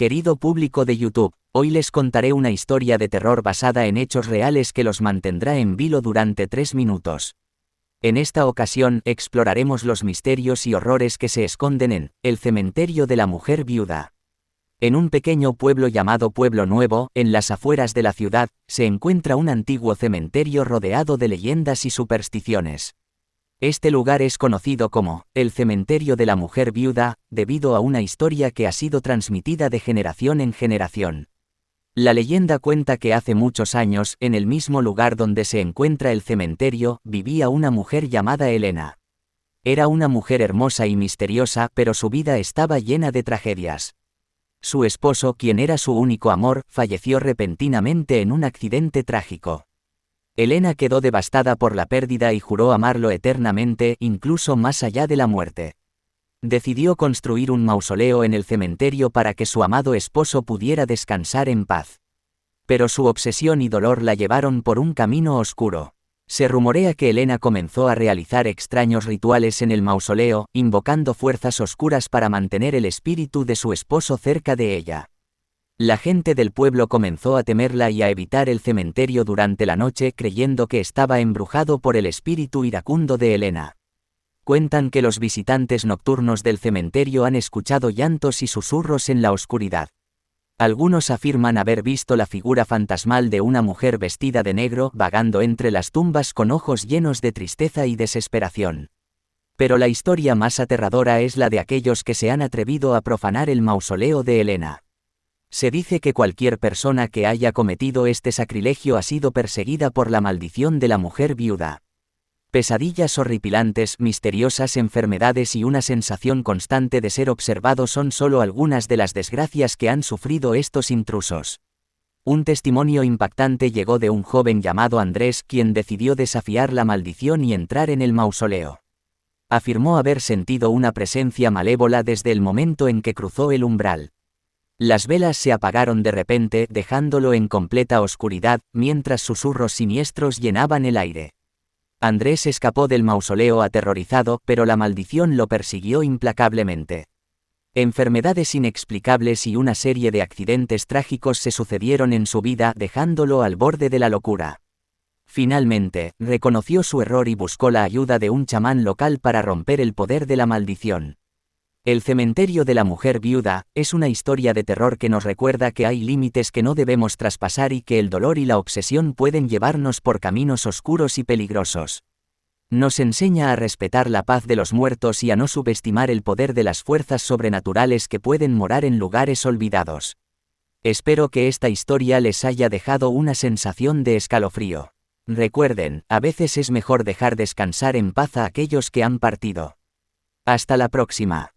Querido público de YouTube, hoy les contaré una historia de terror basada en hechos reales que los mantendrá en vilo durante 3 minutos. En esta ocasión exploraremos los misterios y horrores que se esconden en el cementerio de la mujer viuda. En un pequeño pueblo llamado Pueblo Nuevo, en las afueras de la ciudad, se encuentra un antiguo cementerio rodeado de leyendas y supersticiones. Este lugar es conocido como el cementerio de la mujer viuda, debido a una historia que ha sido transmitida de generación en generación. La leyenda cuenta que hace muchos años, en el mismo lugar donde se encuentra el cementerio, vivía una mujer llamada Elena. Era una mujer hermosa y misteriosa, pero su vida estaba llena de tragedias. Su esposo, quien era su único amor, falleció repentinamente en un accidente trágico. Elena quedó devastada por la pérdida y juró amarlo eternamente, incluso más allá de la muerte. Decidió construir un mausoleo en el cementerio para que su amado esposo pudiera descansar en paz. Pero su obsesión y dolor la llevaron por un camino oscuro. Se rumorea que Elena comenzó a realizar extraños rituales en el mausoleo, invocando fuerzas oscuras para mantener el espíritu de su esposo cerca de ella. La gente del pueblo comenzó a temerla y a evitar el cementerio durante la noche, creyendo que estaba embrujado por el espíritu iracundo de Elena. Cuentan que los visitantes nocturnos del cementerio han escuchado llantos y susurros en la oscuridad. Algunos afirman haber visto la figura fantasmal de una mujer vestida de negro vagando entre las tumbas con ojos llenos de tristeza y desesperación. Pero la historia más aterradora es la de aquellos que se han atrevido a profanar el mausoleo de Elena. Se dice que cualquier persona que haya cometido este sacrilegio ha sido perseguida por la maldición de la mujer viuda. Pesadillas horripilantes, misteriosas enfermedades y una sensación constante de ser observado son solo algunas de las desgracias que han sufrido estos intrusos. Un testimonio impactante llegó de un joven llamado Andrés, quien decidió desafiar la maldición y entrar en el mausoleo. Afirmó haber sentido una presencia malévola desde el momento en que cruzó el umbral. Las velas se apagaron de repente, dejándolo en completa oscuridad, mientras susurros siniestros llenaban el aire. Andrés escapó del mausoleo aterrorizado, pero la maldición lo persiguió implacablemente. Enfermedades inexplicables y una serie de accidentes trágicos se sucedieron en su vida, dejándolo al borde de la locura. Finalmente, reconoció su error y buscó la ayuda de un chamán local para romper el poder de la maldición. El cementerio de la mujer viuda es una historia de terror que nos recuerda que hay límites que no debemos traspasar y que el dolor y la obsesión pueden llevarnos por caminos oscuros y peligrosos. Nos enseña a respetar la paz de los muertos y a no subestimar el poder de las fuerzas sobrenaturales que pueden morar en lugares olvidados. Espero que esta historia les haya dejado una sensación de escalofrío. Recuerden, a veces es mejor dejar descansar en paz a aquellos que han partido. Hasta la próxima.